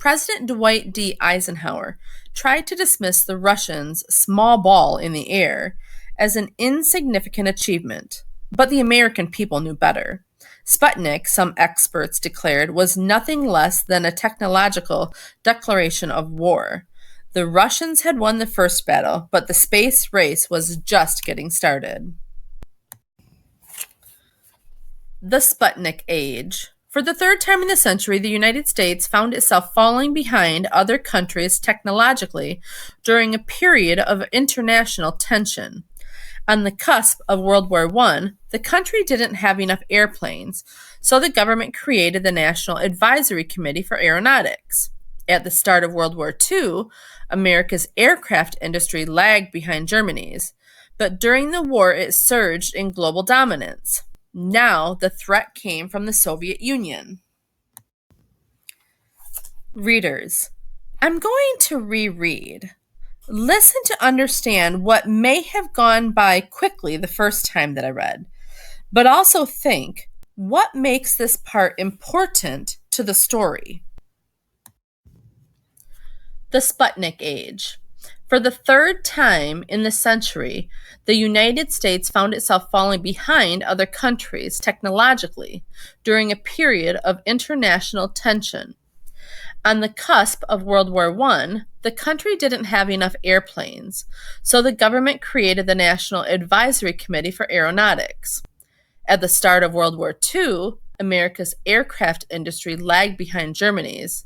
President Dwight D. Eisenhower tried to dismiss the Russians' small ball in the air as an insignificant achievement, but the American people knew better. Sputnik, some experts declared, was nothing less than a technological declaration of war. The Russians had won the first battle, but the space race was just getting started. The Sputnik Age. For the third time in the century, the United States found itself falling behind other countries technologically during a period of international tension. On the cusp of World War I, the country didn't have enough airplanes, so the government created the National Advisory Committee for Aeronautics. At the start of World War II, America's aircraft industry lagged behind Germany's, but during the war it surged in global dominance. Now the threat came from the Soviet Union. Readers, I'm going to reread. Listen to understand what may have gone by quickly the first time that I read, but also think, what makes this part important to the story? The Sputnik Age. For the third time in the century, the United States found itself falling behind other countries technologically during a period of international tension. On the cusp of World War I, the country didn't have enough airplanes, so the government created the National Advisory Committee for Aeronautics. At the start of World War II, America's aircraft industry lagged behind Germany's,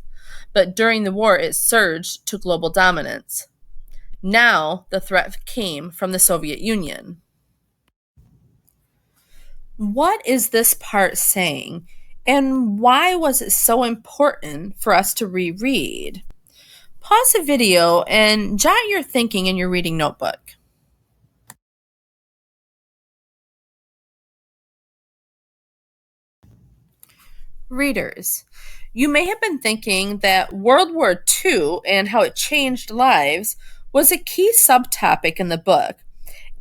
but during the war it surged to global dominance. Now the threat came from the Soviet Union. What is this part saying, and why was it so important for us to reread? Pause the video and jot your thinking in your reading notebook. Readers, you may have been thinking that World War II and how it changed lives was a key subtopic in the book,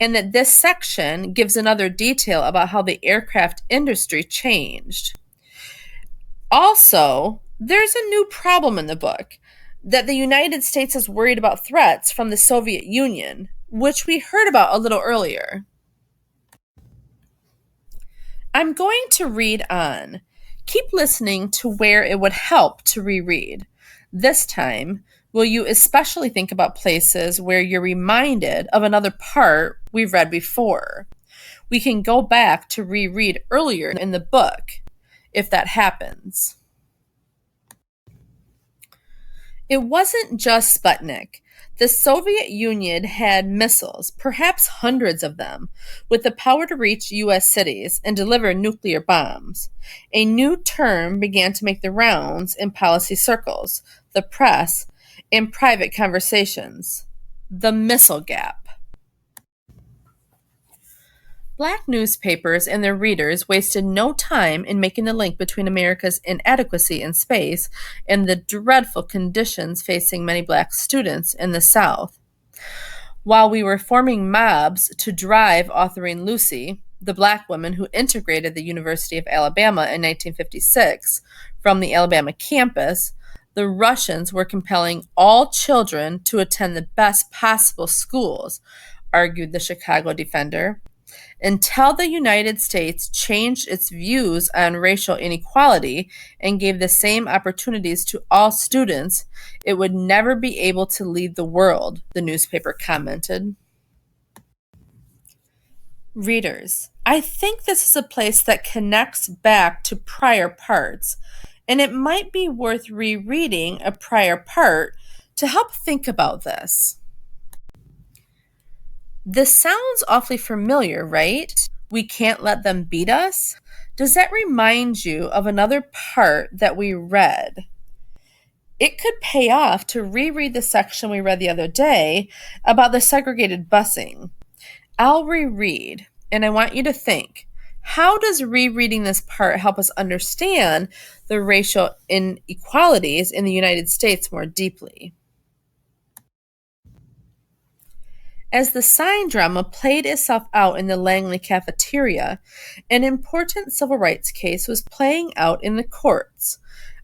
and that this section gives another detail about how the aircraft industry changed. Also, there's a new problem in the book, that the United States is worried about threats from the Soviet Union, which we heard about a little earlier. I'm going to read on. Keep listening to where it would help to reread. This time, will you especially think about places where you're reminded of another part we've read before? We can go back to reread earlier in the book if that happens. It wasn't just Sputnik. The Soviet Union had missiles, perhaps hundreds of them, with the power to reach U.S. cities and deliver nuclear bombs. A new term began to make the rounds in policy circles, the press, and private conversations: the missile gap. Black newspapers and their readers wasted no time in making the link between America's inadequacy in space and the dreadful conditions facing many black students in the South. While we were forming mobs to drive authoring Lucy, the black woman who integrated the University of Alabama in 1956, from the Alabama campus, the Russians were compelling all children to attend the best possible schools, argued the Chicago Defender. Until the United States changed its views on racial inequality and gave the same opportunities to all students, it would never be able to lead the world, the newspaper commented. Readers, I think this is a place that connects back to prior parts, and it might be worth rereading a prior part to help think about this. This sounds awfully familiar, right? We can't let them beat us? Does that remind you of another part that we read? It could pay off to reread the section we read the other day about the segregated busing. I'll reread, and I want you to think, how does rereading this part help us understand the racial inequalities in the United States more deeply? As the sign drama played itself out in the Langley cafeteria, an important civil rights case was playing out in the courts.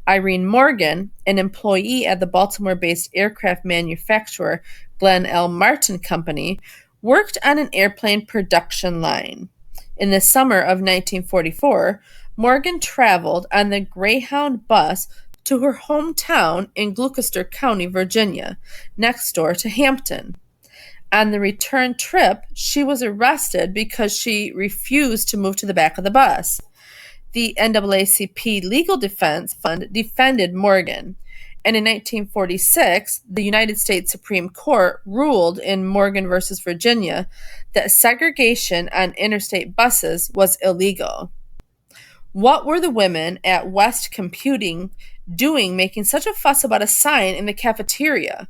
Irene Morgan, an employee at the Baltimore-based aircraft manufacturer Glenn L. Martin Company, worked on an airplane production line. In the summer of 1944, Morgan traveled on the Greyhound bus to her hometown in Gloucester County, Virginia, next door to Hampton. On the return trip, she was arrested because she refused to move to the back of the bus. The NAACP Legal Defense Fund defended Morgan, and in 1946, the United States Supreme Court ruled in Morgan versus Virginia that segregation on interstate buses was illegal. What were the women at West Computing doing making such a fuss about a sign in the cafeteria?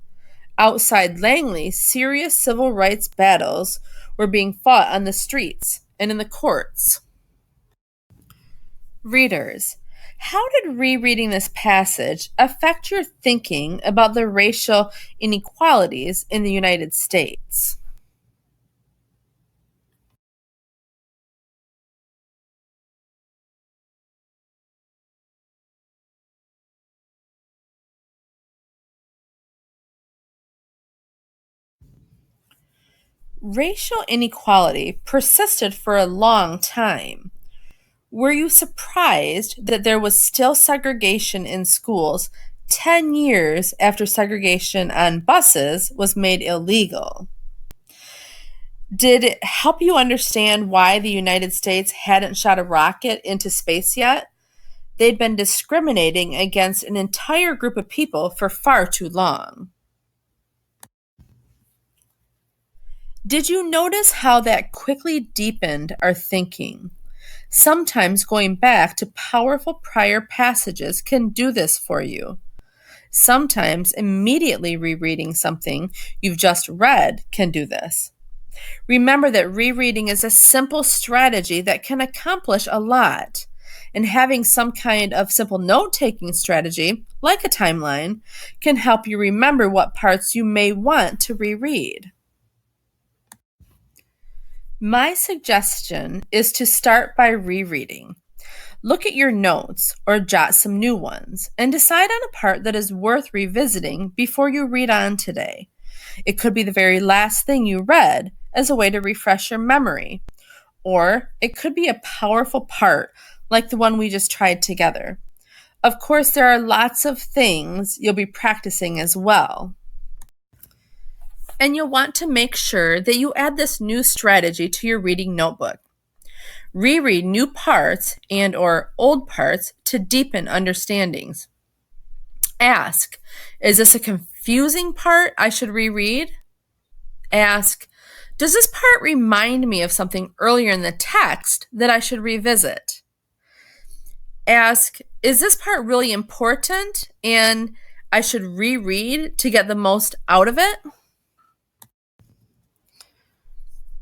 Outside Langley, serious civil rights battles were being fought on the streets and in the courts. Readers, how did rereading this passage affect your thinking about the racial inequalities in the United States? Racial inequality persisted for a long time. Were you surprised that there was still segregation in schools 10 years after segregation on buses was made illegal? Did it help you understand why the United States hadn't shot a rocket into space yet? They'd been discriminating against an entire group of people for far too long. Did you notice how that quickly deepened our thinking? Sometimes going back to powerful prior passages can do this for you. Sometimes immediately rereading something you've just read can do this. Remember that rereading is a simple strategy that can accomplish a lot. And having some kind of simple note-taking strategy, like a timeline, can help you remember what parts you may want to reread. My suggestion is to start by rereading. Look at your notes or jot some new ones and decide on a part that is worth revisiting before you read on today. It could be the very last thing you read as a way to refresh your memory, or it could be a powerful part like the one we just tried together. Of course, there are lots of things you'll be practicing as well. And you'll want to make sure that you add this new strategy to your reading notebook. Reread new parts and or old parts to deepen understandings. Ask, is this a confusing part I should reread? Ask, does this part remind me of something earlier in the text that I should revisit? Ask, is this part really important and I should reread to get the most out of it?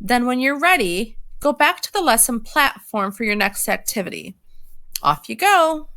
Then when you're ready, go back to the lesson platform for your next activity. Off you go.